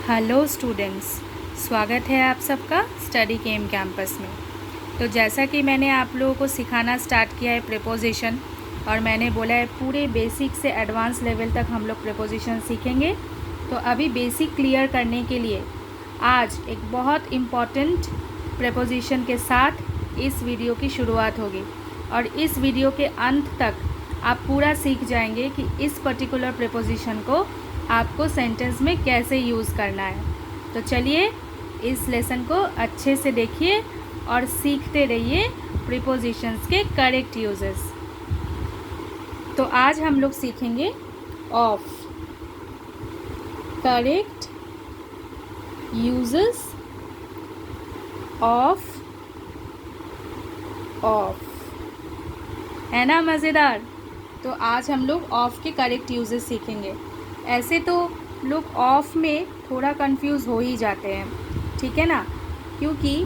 Hello students, स्वागत है आप सबका स्टडी केम कैंपस में। तो जैसा कि मैंने आप लोगों को सिखाना स्टार्ट किया है प्रीपोजिशन, और मैंने बोला है पूरे बेसिक से एडवांस लेवल तक हम लोग प्रीपोजिशन सीखेंगे। तो अभी बेसिक क्लियर करने के लिए आज एक बहुत इम्पॉर्टेंट प्रीपोजिशन के साथ इस वीडियो की शुरुआत होगी, और इस वीडियो के अंत तक आप पूरा सीख जाएंगे कि इस पर्टिकुलर प्रीपोजिशन को आपको सेंटेंस में कैसे यूज़ करना है। तो चलिए इस लेसन को अच्छे से देखिए और सीखते रहिए प्रीपोजिशंस के करेक्ट यूजेस। तो आज हम लोग सीखेंगे ऑफ, करेक्ट यूजेस ऑफ। है ना मज़ेदार? तो आज हम लोग ऑफ के करेक्ट यूजेस सीखेंगे। ऐसे तो लोग ऑफ में थोड़ा कंफ्यूज हो ही जाते हैं, ठीक है ना, क्योंकि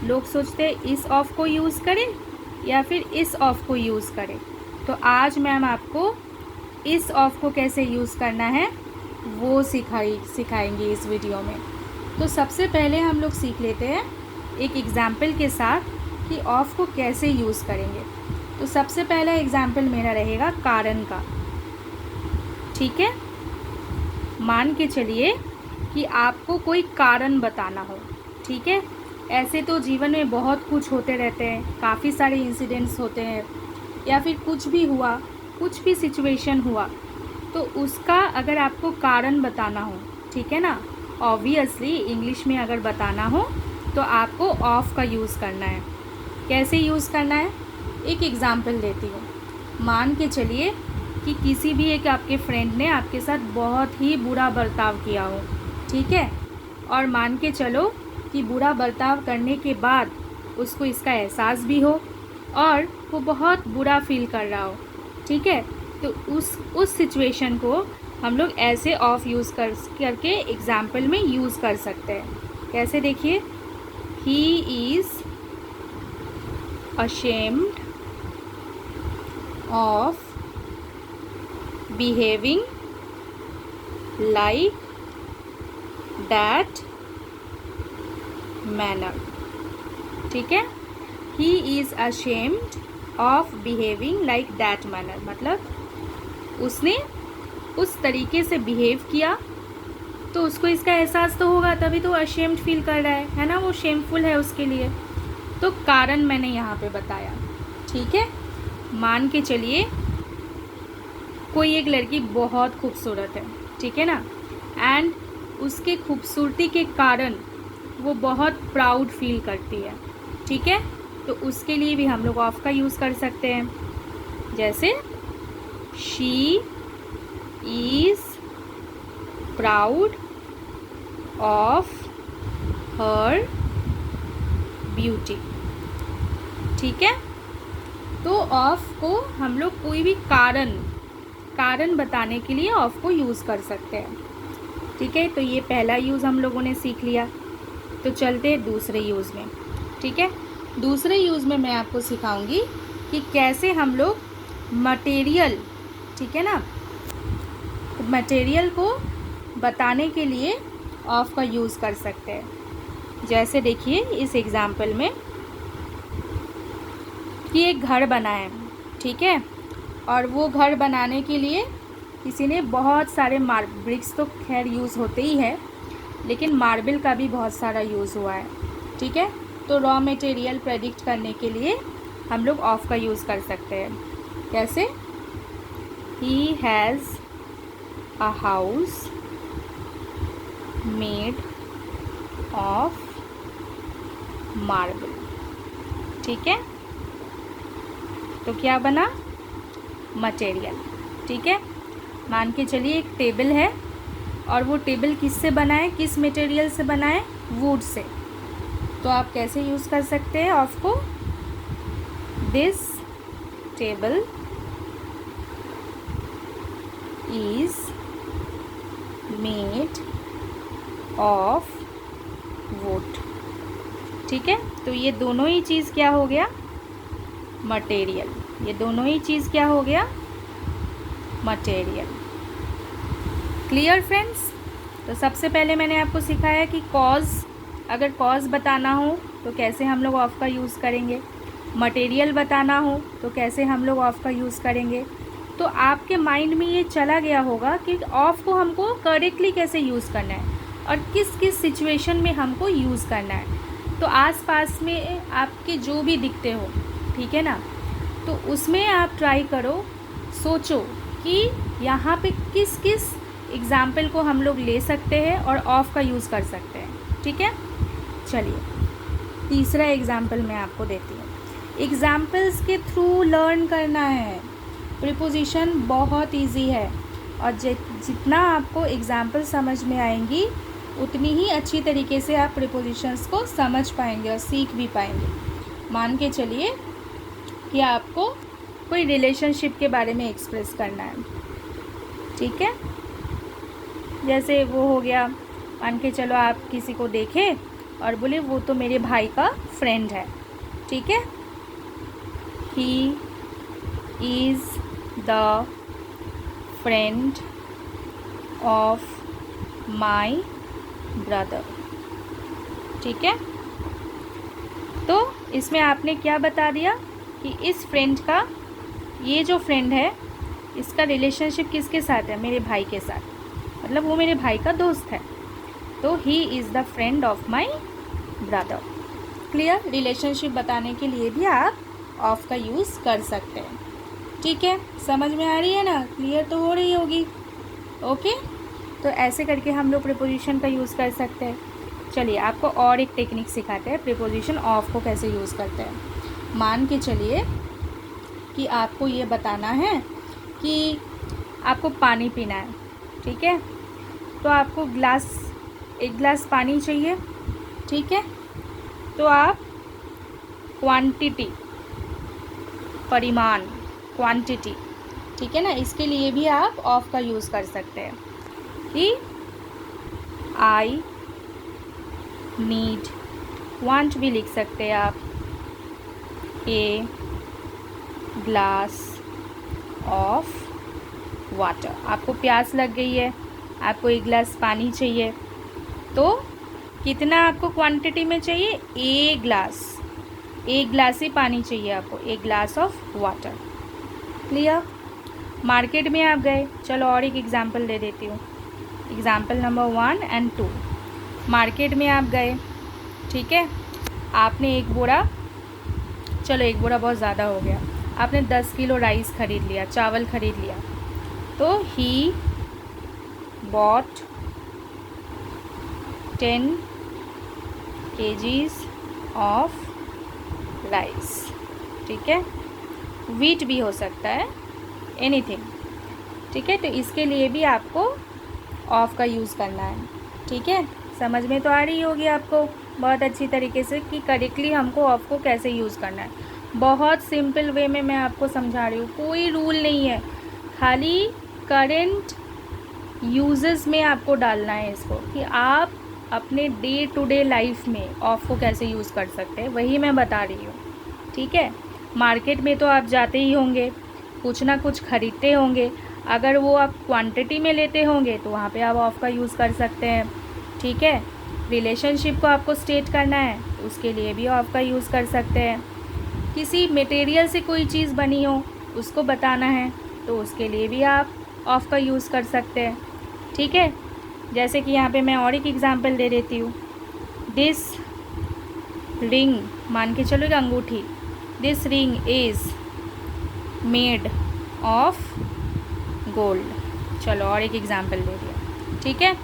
लोग सोचते हैं इस ऑफ को यूज़ करें या फिर इस ऑफ को यूज़ करें। तो आज मैम आपको इस ऑफ को कैसे यूज़ करना है वो सिखाएंगे इस वीडियो में। तो सबसे पहले हम लोग सीख लेते हैं एक एग्ज़ाम्पल के साथ कि ऑफ को कैसे यूज़ करेंगे। तो सबसे पहला एग्ज़ाम्पल मेरा रहेगा कारण का, ठीक है। मान के चलिए कि आपको कोई कारण बताना हो, ठीक है। ऐसे तो जीवन में बहुत कुछ होते रहते हैं, काफ़ी सारे इंसिडेंट्स होते हैं, या फिर कुछ भी हुआ, कुछ भी सिचुएशन हुआ, तो उसका अगर आपको कारण बताना हो, ठीक है ना, ऑब्वियसली इंग्लिश में अगर बताना हो तो आपको ऑफ का यूज़ करना है। कैसे यूज़ करना है, एक एग्ज़ाम्पल देती हूँ। मान के चलिए कि किसी भी एक आपके फ्रेंड ने आपके साथ बहुत ही बुरा बर्ताव किया हो, ठीक है, और मान के चलो कि बुरा बर्ताव करने के बाद उसको इसका एहसास भी हो और वो बहुत बुरा फील कर रहा हो, ठीक है। तो उस सिचुएशन को हम लोग ऐसे ऑफ यूज़ करके एग्ज़ाम्पल में यूज़ कर सकते हैं। कैसे, देखिए, he is ashamed of behaving like that manner, ठीक है। he is ashamed of behaving like that manner मतलब उसने उस तरीके से बिहेव किया, तो उसको इसका एहसास तो होगा, तभी तो ashamed फील कर रहा है ना, वो शेमफुल है उसके लिए। तो कारण मैंने यहाँ पे बताया, ठीक है। मान के चलिए कोई एक लड़की बहुत खूबसूरत है, ठीक है ना, एंड उसके खूबसूरती के कारण वो बहुत प्राउड फील करती है, ठीक है। तो उसके लिए भी हम लोग ऑफ का यूज़ कर सकते हैं। जैसे she is proud of her beauty, ठीक है। तो ऑफ को हम लोग कोई भी कारण बताने के लिए ऑफ को यूज़ कर सकते हैं, ठीक है। तो ये पहला यूज़ हम लोगों ने सीख लिया। तो चलते हैं दूसरे यूज़ में, ठीक है। दूसरे यूज़ में मैं आपको सिखाऊंगी कि कैसे हम लोग मटेरियल, ठीक है ना, मटेरियल को बताने के लिए ऑफ का यूज़ कर सकते हैं। जैसे देखिए इस एग्ज़ाम्पल में कि एक घर बना है, ठीक है, और वो घर बनाने के लिए किसी ने बहुत सारे ब्रिक्स तो खैर यूज़ होते ही है, लेकिन मार्बल का भी बहुत सारा यूज़ हुआ है, ठीक है। तो रॉ मटेरियल प्रेडिक्ट करने के लिए हम लोग ऑफ का यूज़ कर सकते हैं। कैसे, he has a house made of marble, ठीक है। तो क्या बना, मटेरियल, ठीक है। मान के चलिए एक टेबल है, और वो टेबल किससे बना है, किस मटेरियल से बना है, वुड से। तो आप कैसे यूज़ कर सकते हैं ऑफ को, this table is made of would, ठीक है। तो ये दोनों ही चीज़ क्या हो गया, मटेरियल। ये दोनों ही चीज़ क्या हो गया, मटेरियल। Clear friends? तो सबसे पहले मैंने आपको सिखाया कि कॉज, अगर कॉज बताना हो तो कैसे हम लोग ऑफ का यूज़ करेंगे, मटेरियल बताना हो तो कैसे हम लोग ऑफ का यूज़ करेंगे। तो आपके माइंड में ये चला गया होगा कि ऑफ को हमको करेक्टली कैसे यूज़ करना है और किस किस सिचुएशन में हमको यूज़ करना है। तो आसपास में आपके जो भी दिखते हो, ठीक है ना, तो उसमें आप ट्राई करो, सोचो कि यहाँ पे किस किस एग्ज़ाम्पल को हम लोग ले सकते हैं और ऑफ का यूज़ कर सकते हैं। ठीक है, चलिए तीसरा एग्ज़ाम्पल मैं आपको देती हूँ। एग्ज़ाम्पल्स के थ्रू लर्न करना है। प्रीपोजिशन बहुत इजी है और जितना आपको एग्ज़ाम्पल समझ में आएंगी उतनी ही अच्छी तरीके से आप प्रीपोजिशंस को समझ पाएंगे और सीख भी पाएंगे। मान के चलिए कि आपको कोई रिलेशनशिप के बारे में एक्सप्रेस करना है, ठीक है। जैसे वो हो गया, मान के चलो आप किसी को देखें और बोले वो तो मेरे भाई का फ्रेंड है, ठीक है। He is the friend of my brother, ठीक है। तो इसमें आपने क्या बता दिया कि इस फ्रेंड का, ये जो फ्रेंड है इसका रिलेशनशिप किसके साथ है, मेरे भाई के साथ, मतलब वो मेरे भाई का दोस्त है। तो he is the friend of my brother. Clear. Relationship बताने के लिए भी आप ऑफ का यूज़ कर सकते हैं, ठीक है। समझ में आ रही है ना, क्लियर तो हो रही होगी। ओके, तो ऐसे करके हम लोग प्रीपोजिशन का यूज़ कर सकते हैं। चलिए आपको और एक टेक्निक सिखाते हैं, प्रीपोजिशन ऑफ को कैसे यूज़ करते हैं। मान के चलिए कि आपको ये बताना है कि आपको पानी पीना है, ठीक है। तो आपको एक गिलास पानी चाहिए, ठीक है। तो आप क्वांटिटी, परिमाण, क्वांटिटी, ठीक है ना, इसके लिए भी आप ऑफ का यूज़ कर सकते हैं कि आई नीड, वांट भी लिख सकते हैं आप, ए ग्लास ऑफ वाटर। आपको प्यास लग गई है, आपको एक गिलास पानी चाहिए, तो कितना आपको क्वांटिटी में चाहिए, एक गिलास ही पानी चाहिए आपको, एक glass of water. Clear. Market में आप गए, चलो और एक एग्जांपल दे देती हूँ, एग्जांपल नंबर 1 और 2। मार्केट में आप गए, ठीक है, आपने एक बोरा, चलो एक बोरा बहुत ज़्यादा हो गया, आपने 10 किलो राइस ख़रीद लिया, चावल ख़रीद लिया। तो he bought 10 kgs of rice, ठीक है। वीट भी हो सकता है, एनीथिंग, ठीक है। तो इसके लिए भी आपको ऑफ का यूज़ करना है, ठीक है। समझ में तो आ रही होगी आपको बहुत अच्छी तरीके से कि करेक्टली हमको ऑफ को कैसे यूज़ करना है। बहुत सिंपल वे में मैं आपको समझा रही हूँ, कोई रूल नहीं है, खाली करेंट यूजेस में आपको डालना है इसको कि आप अपने डे टू डे लाइफ में ऑफ को कैसे यूज़ कर सकते हैं, वही मैं बता रही हूँ, ठीक है। मार्केट में तो आप जाते ही होंगे, कुछ ना कुछ ख़रीदते होंगे, अगर वो आप क्वांटिटी में लेते होंगे तो वहाँ पे आप ऑफ का यूज़ कर सकते हैं, ठीक है। रिलेशनशिप को आपको स्टेट करना है, उसके लिए भी ऑफ का यूज़ कर सकते हैं। किसी मटेरियल से कोई चीज़ बनी हो उसको बताना है तो उसके लिए भी आप ऑफ का यूज़ कर सकते हैं, ठीक है। जैसे कि यहाँ पे मैं और एक एग्ज़ाम्पल दे देती हूँ। दिस रिंग, मान के चलो एक अंगूठी, this ring is made of gold. चलो और एक एग्ज़ाम्पल दे दिया, ठीक है।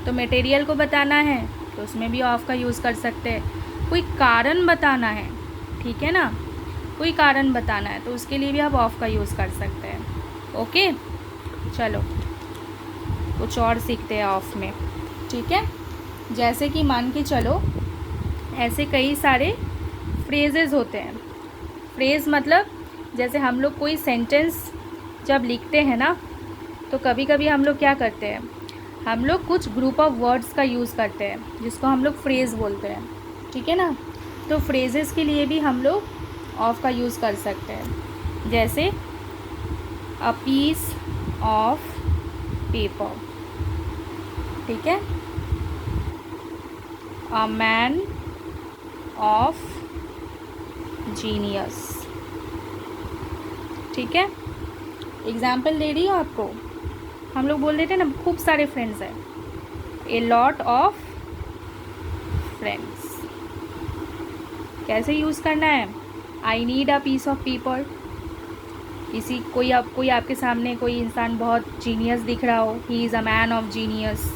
तो मटेरियल को बताना है तो उसमें भी ऑफ का यूज़ कर सकते हैं। कोई कारण बताना है, ठीक है ना, कोई कारण बताना है तो उसके लिए भी आप ऑफ का यूज़ कर सकते हैं। ओके, चलो कुछ और सीखते हैं ऑफ में, ठीक है। जैसे कि मान के चलो ऐसे कई सारे फ्रेजेस होते हैं। फ्रेज़ मतलब जैसे हम लोग कोई सेंटेंस जब लिखते हैं ना, तो कभी कभी हम लोग क्या करते हैं, हम लोग कुछ ग्रुप ऑफ वर्ड्स का यूज़ करते हैं जिसको हम लोग फ्रेज़ बोलते हैं, ठीक है ना। तो फ्रेजेस के लिए भी हम लोग ऑफ का यूज़ कर सकते हैं। जैसे अ पीस ऑफ पेपर, ठीक है, अ मैन ऑफ जीनियस। ठीक है, एग्जाम्पल दे रही हूँ आपको। हम लोग बोल देते हैं ना खूब सारे फ्रेंड्स हैं, ए लॉट ऑफ फ्रेंड्स। कैसे यूज़ करना है, I need a piece of paper. कोई आपके सामने कोई इंसान बहुत जीनियस दिख रहा हो, he is a man of genius.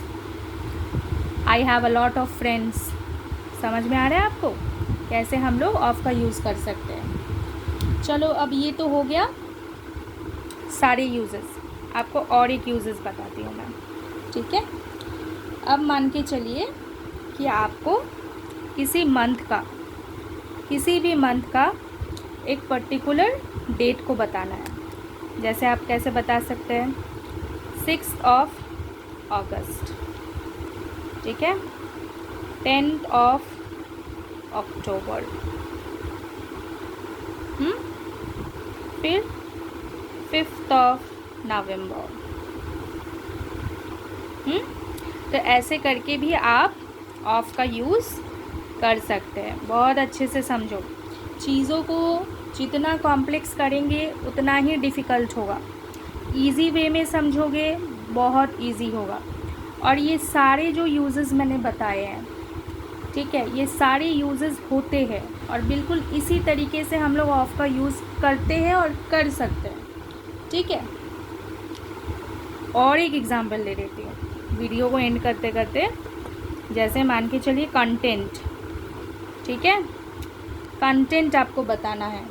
I have a lot of friends. समझ में आ रहा है आपको कैसे हम लोग ऑफ का यूज़ कर सकते हैं। चलो अब ये तो हो गया सारे यूजेस। आपको और एक यूजेस बताती हूँ मैं। ठीक है, अब मान के चलिए कि आपको किसी भी मंथ का एक पर्टिकुलर डेट को बताना है। जैसे आप कैसे बता सकते हैं, 6 अगस्त। ठीक है, 10 अक्टूबर, फिर 5 नवंबर। तो ऐसे करके भी आप ऑफ का यूज़ कर सकते हैं। बहुत अच्छे से समझो, चीज़ों को जितना कॉम्प्लेक्स करेंगे उतना ही डिफ़िकल्ट होगा। इजी वे में समझोगे बहुत इजी होगा। और ये सारे जो यूजेस मैंने बताए हैं, ठीक है, ये सारे यूजेस होते हैं और बिल्कुल इसी तरीके से हम लोग ऑफ का यूज़ करते हैं और कर सकते हैं। ठीक है, और एक एग्जांपल ले लेती हूँ वीडियो को एंड करते करते। जैसे मान के चलिए कंटेंट। ठीक है, कंटेंट आपको बताना है,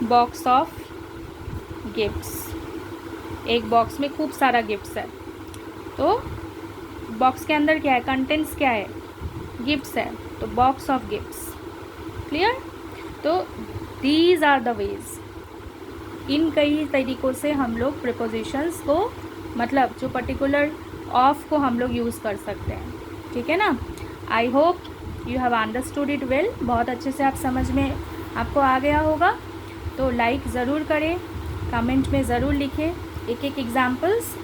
बॉक्स ऑफ गिफ्ट्स। एक बॉक्स में खूब सारा गिफ्ट्स है, तो बॉक्स के अंदर क्या है, कंटेंट्स क्या है, गिफ्ट्स है, तो बॉक्स ऑफ गिफ्ट्स। क्लियर। तो दीज आर द वेज, इन कई तरीक़ों से हम लोग प्रीपोजिशंस को, मतलब जो पर्टिकुलर ऑफ को हम लोग यूज़ कर सकते हैं। ठीक है ना। I hope you have understood it well. बहुत अच्छे से आप समझ में आपको आ गया होगा। तो लाइक ज़रूर करें, कमेंट में ज़रूर लिखें एक examples,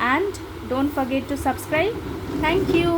and don't forget to subscribe. Thank you.